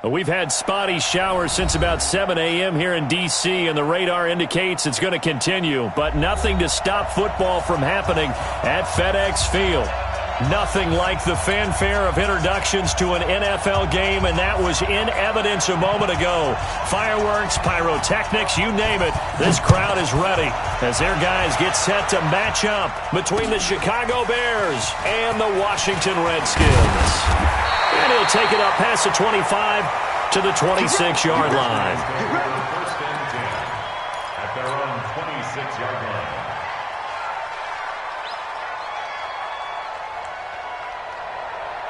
We've had spotty showers since about 7 a.m. here in D.C., and the radar indicates it's going to continue, but nothing to stop football from happening at FedEx Field. Nothing like the fanfare of introductions to an NFL game, and that was in evidence a moment ago. Fireworks, pyrotechnics, you name it. This crowd is ready as their guys get set to match up between the Chicago Bears and the Washington Redskins. And he'll take it up past the 25 to the 26-yard line. First and 10 at their own 26-yard line.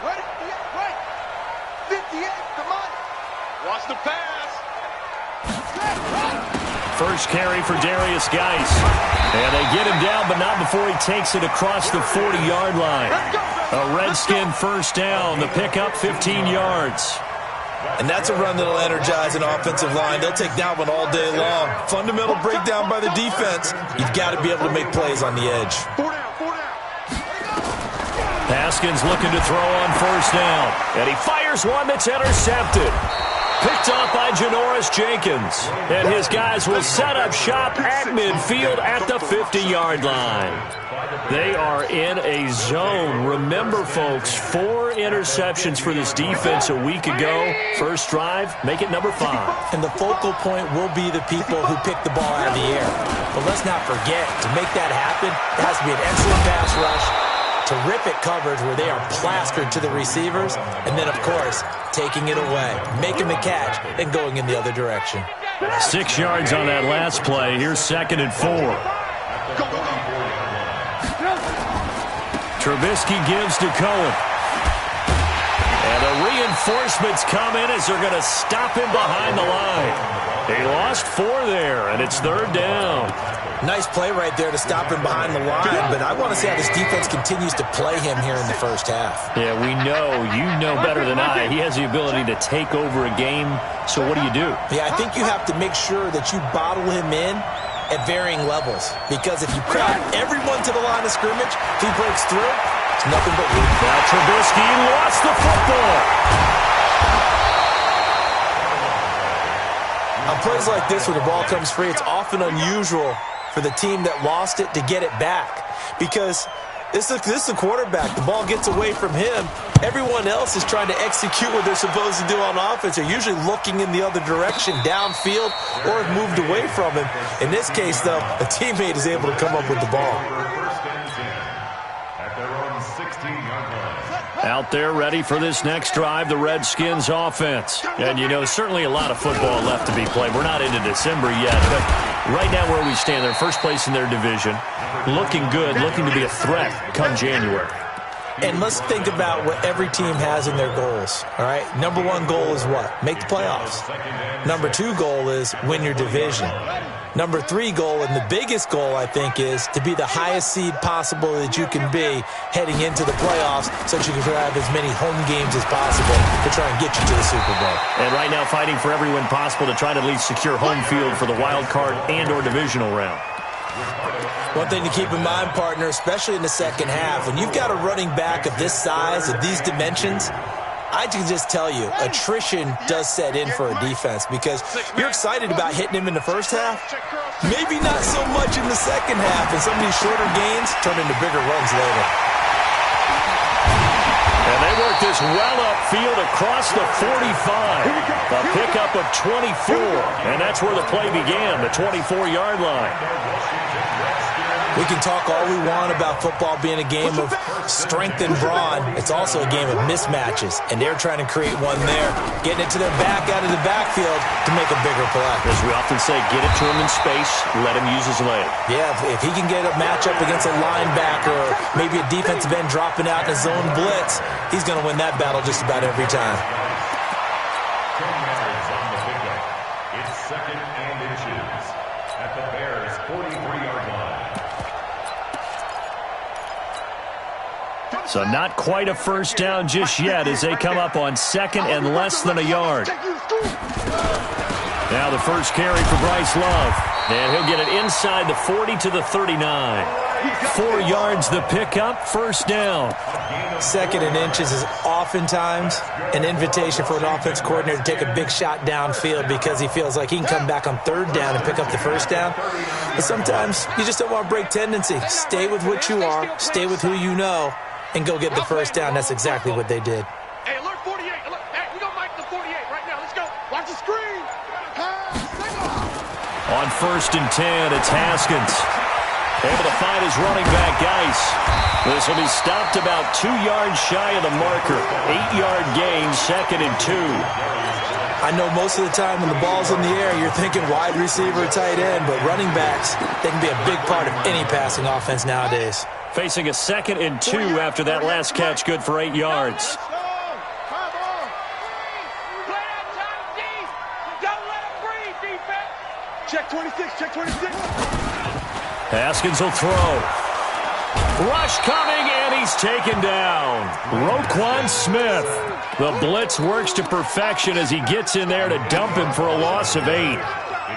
Right. 58, come on. Watch the pass. First carry for Darius Geis. And they get him down, but not before he takes it across the 40-yard line. A Redskin first down. The pickup 15 yards. And that's a run that'll energize an offensive line. They'll take that one all day long. Fundamental breakdown by the defense. You've got to be able to make plays on the edge. Haskins looking to throw on first down. And he fires one that's intercepted. Picked off by Janoris Jenkins. And his guys will set up shop at midfield at the 50-yard line. They are in a zone. Remember, folks, 4 interceptions for this defense a week ago. First drive, make it number 5. And the focal point will be the people who pick the ball out of the air. But let's not forget, to make that happen, it has to be an excellent pass rush, terrific coverage where they are plastered to the receivers, and then, of course, taking it away, making the catch, and going in the other direction. 6 yards on that last play. Here's 2nd and 4. Trubisky gives to Cohen. And the reinforcements come in as they're going to stop him behind the line. They lost 4 there, and it's 3rd down. Nice play right there to stop him behind the line, but I want to see how this defense continues to play him here in the first half. Yeah, we know, you know better than I, he has the ability to take over a game, so what do you do? Yeah, I think you have to make sure that you bottle him in at varying levels, because if you crowd everyone to the line of scrimmage, if he breaks through, it's nothing but weak. Now Trubisky lost the football. On plays like this where the ball comes free, it's often unusual for the team that lost it to get it back, because this is a quarterback. The ball gets away from him. Everyone else is trying to execute what they're supposed to do on offense. They're usually looking in the other direction, downfield, or have moved away from him. In this case, though, a teammate is able to come up with the ball. First and 10 at their own 16-yard line. Out there ready for this next drive, the Redskins offense. And, you know, certainly a lot of football left to be played. We're not into December yet, but right now where we stand, they're first place in their division. Looking good, looking to be a threat come January. And let's think about what every team has in their goals, all right? Number 1 goal is what? Make the playoffs. Number 2 goal is win your division. Number 3 goal, and the biggest goal, I think, is to be the highest seed possible that you can be heading into the playoffs so that you can have as many home games as possible to try and get you to the Super Bowl. And right now fighting for every win possible to try to at least secure home field for the wild card and or divisional round. One thing to keep in mind, partner, especially in the second half, when you've got a running back of this size, of these dimensions, I can just tell you, attrition does set in for a defense because you're excited about hitting him in the first half. Maybe not so much in the second half, and some of these shorter gains turn into bigger runs later. And they work this well upfield across the 45. A pickup of 24, and that's where the play began, the 24-yard line. We can talk all we want about football being a game of strength and brawn. It's also a game of mismatches, and they're trying to create one there, getting it to their back out of the backfield to make a bigger play. As we often say, get it to him in space, let him use his leg. Yeah, if he can get a matchup against a linebacker or maybe a defensive end dropping out in a zone blitz, he's going to win that battle just about every time. 10 yards on the pickup. It's 2nd and inches at the Bears' 43-yard line. So not quite a first down just yet as they come up on 2nd and less than a yard. Now the first carry for Bryce Love. And he'll get it inside the 40 to the 39. 4 yards the pickup, first down. Second and inches is oftentimes an invitation for an offense coordinator to take a big shot downfield because he feels like he can come back on third down and pick up the first down. But sometimes you just don't want to break tendency. Stay with what you are, stay with who you know, and go get the first down. That's exactly what they did. Hey, alert 48. Alert. Hey, we gonna mic the 48 right now. Let's go. Watch the screen. On first and 10, it's Haskins. Able to find his running back, Geis. This will be stopped about 2 yards shy of the marker. 8-yard gain, second and 2. I know most of the time when the ball's in the air, you're thinking wide receiver, tight end, but running backs, they can be a big part of any passing offense nowadays. Facing a second and 2 after that last catch, good for 8 yards. Check 26, check 26. Haskins will throw. Rush coming, and he's taken down. Roquan Smith. The blitz works to perfection as he gets in there to dump him for a loss of 8.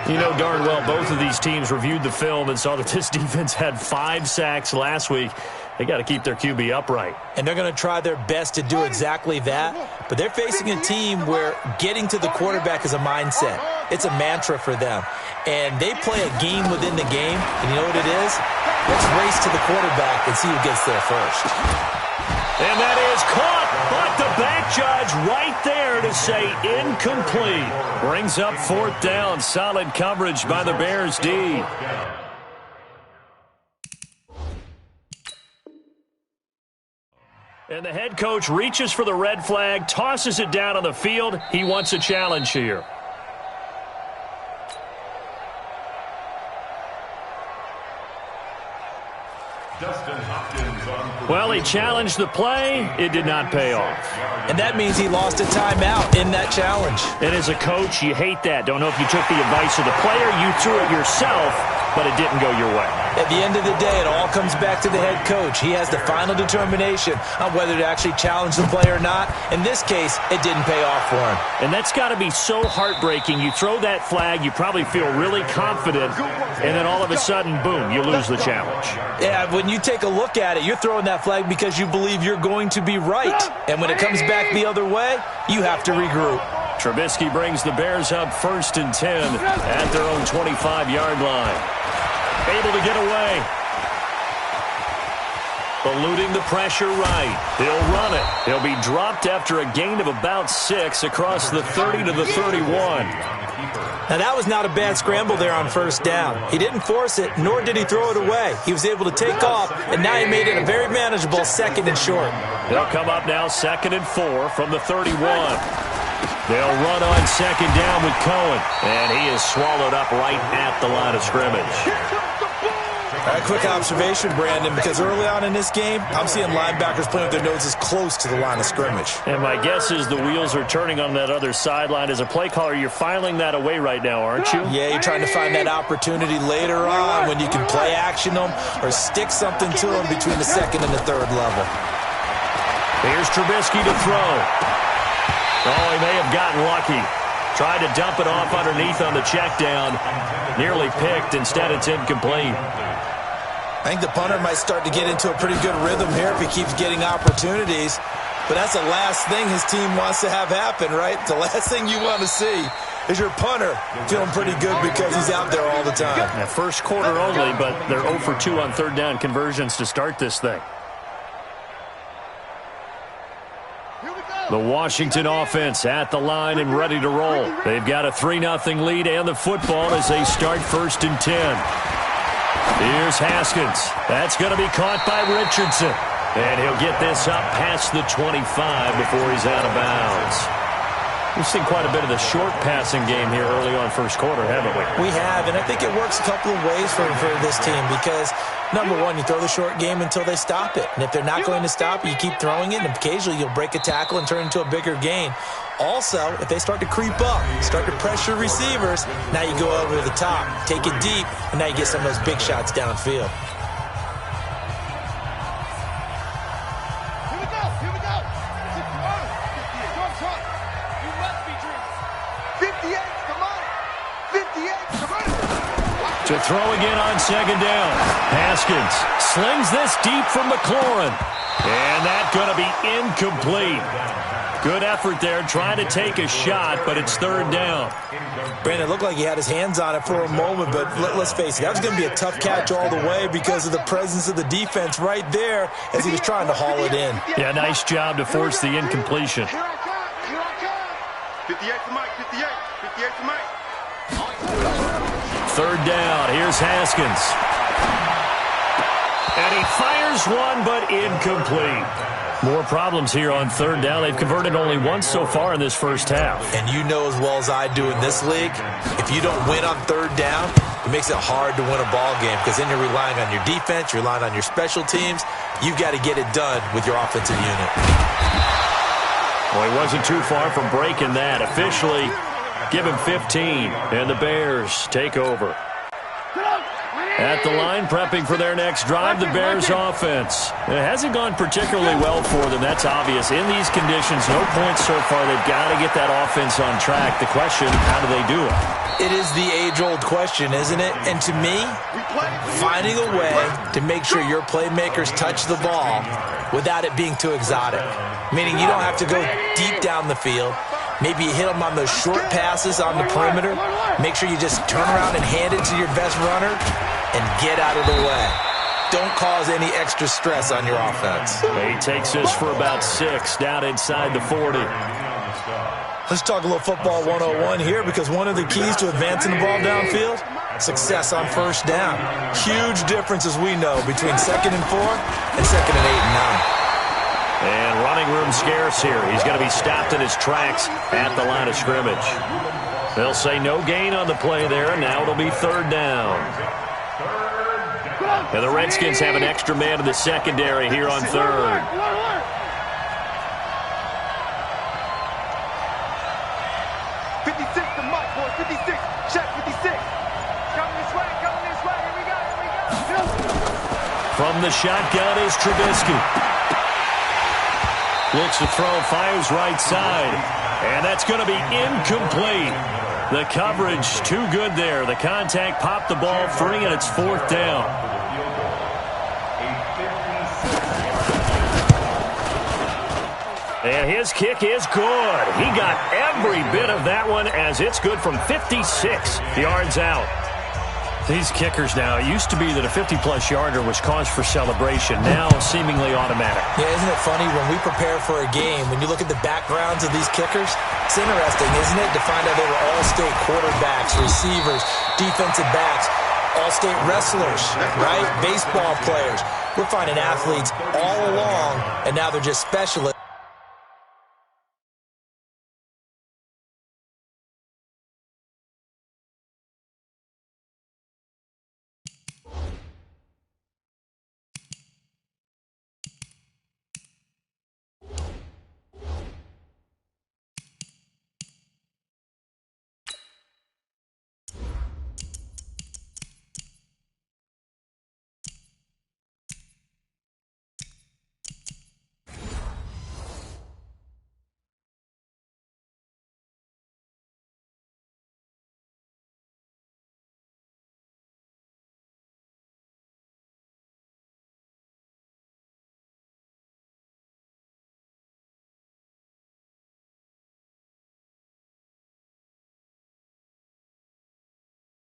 You know darn well both of these teams reviewed the film and saw that this defense had 5 sacks last week. They got to keep their QB upright. And they're going to try their best to do exactly that. But they're facing a team where getting to the quarterback is a mindset. It's a mantra for them. And they play a game within the game. And you know what it is? Let's race to the quarterback and see who gets there first. And that is caught. But the back judge right there to say incomplete. Brings up fourth down. Solid coverage by the Bears D. And the head coach reaches for the red flag, tosses it down on the field. He wants a challenge here. Well, he challenged the play. It did not pay off. And that means he lost a timeout in that challenge. And as a coach, you hate that. Don't know if you took the advice of the player. You threw it yourself, but it didn't go your way. At the end of the day, it all comes back to the head coach. He has the final determination on whether to actually challenge the play or not. In this case, it didn't pay off for him. And that's got to be so heartbreaking. You throw that flag, you probably feel really confident, and then all of a sudden, boom, you lose the challenge. Yeah, when you take a look at it, you're throwing that flag because you believe you're going to be right. And when it comes back the other way, you have to regroup. Trubisky brings the Bears up first and 10 at their own 25-yard line. Able to get away. Eluding the pressure right. He'll run it. He'll be dropped after a gain of about 6 across the 30 to the 31. Now, that was not a bad scramble there on first down. He didn't force it, nor did he throw it away. He was able to take off, and now he made it a very manageable second and short. They'll come up now second and 4 from the 31. They'll run on second down with Cohen, and he is swallowed up right at the line of scrimmage. A quick observation, Brandon, because early on in this game, I'm seeing linebackers playing with their noses close to the line of scrimmage. And my guess is the wheels are turning on that other sideline. As a play caller, you're filing that away right now, aren't you? Yeah, you're trying to find that opportunity later on when you can play action them or stick something to them between the second and the third level. Here's Trubisky to throw. Oh, he may have gotten lucky. Tried to dump it off underneath on the check down. Nearly picked. Instead, it's incomplete. I think the punter might start to get into a pretty good rhythm here if he keeps getting opportunities. But that's the last thing his team wants to have happen, right? The last thing you want to see is your punter feeling pretty good because he's out there all the time. Now, first quarter only, but they're 0 for 2 on third down conversions to start this thing. The Washington offense at the line and ready to roll. They've got a 3-0 lead and the football as they start first and 10. Here's Haskins. That's going to be caught by Richardson. And he'll get this up past the 25 before he's out of bounds. We've seen quite a bit of the short passing game here early on first quarter, haven't we? We have, and I think it works a couple of ways for this team because, number one, you throw the short game until they stop it. And if they're not going to stop it, you keep throwing it, and occasionally you'll break a tackle and turn it into a bigger gain. Also, if they start to creep up, start to pressure receivers, now you go over the top, take it deep, and now you get some of those big shots downfield. Here we go. This is 58, come on. To throw again on second down. Haskins slings this deep from McLaurin. And that's going to be incomplete. Good effort there, trying to take a shot, but it's third down. Brandon, it looked like he had his hands on it for a moment, but let's face it, that was going to be a tough catch all the way because of the presence of the defense right there as he was trying to haul it in. Yeah, nice job to force the incompletion. 58 to Mike, 58 to Mike. Third down, here's Haskins. And he fires one, but incomplete. More problems here on third down. They've converted only once so far in this first half. And you know as well as I do in this league, if you don't win on third down, it makes it hard to win a ball game because then you're relying on your defense, you're relying on your special teams. You've got to get it done with your offensive unit. Well, he wasn't too far from breaking that. Officially, give him 15, and the Bears take over. At the line, prepping for their next drive, the Bears offense. It hasn't gone particularly well for them, that's obvious. In these conditions, no points so far. They've got to get that offense on track. The question, how do they do it? It is the age-old question, isn't it? And to me, finding a way to make sure your playmakers touch the ball without it being too exotic. Meaning you don't have to go deep down the field. Maybe you hit them on those short passes on the perimeter. Make sure you just turn around and hand it to your best runner and get out of the way. Don't cause any extra stress on your offense. He takes this for about 6 down inside the 40. Let's talk a little football 101 here because one of the keys to advancing the ball downfield, success on first down. Huge difference, as we know, between 2nd and 4 and 2nd and 8 and 9. And running room scarce here. He's going to be stopped in his tracks at the line of scrimmage. They'll say no gain on the play there, and now it'll be third down. And the Redskins have an extra man in the secondary here on third. From the shotgun is Trubisky. Looks to throw, fires right side. And that's going to be incomplete. The coverage too good there. The contact popped the ball free, and it's fourth down. And his kick is good. He got every bit of that one as it's good from 56 yards out. These kickers now, it used to be that a 50-plus yarder was cause for celebration, now seemingly automatic. Yeah, isn't it funny when we prepare for a game, when you look at the backgrounds of these kickers, it's interesting, isn't it, to find out they were all-state quarterbacks, receivers, defensive backs, all-state wrestlers, right? Baseball players. We're finding athletes all along, and now they're just specialists.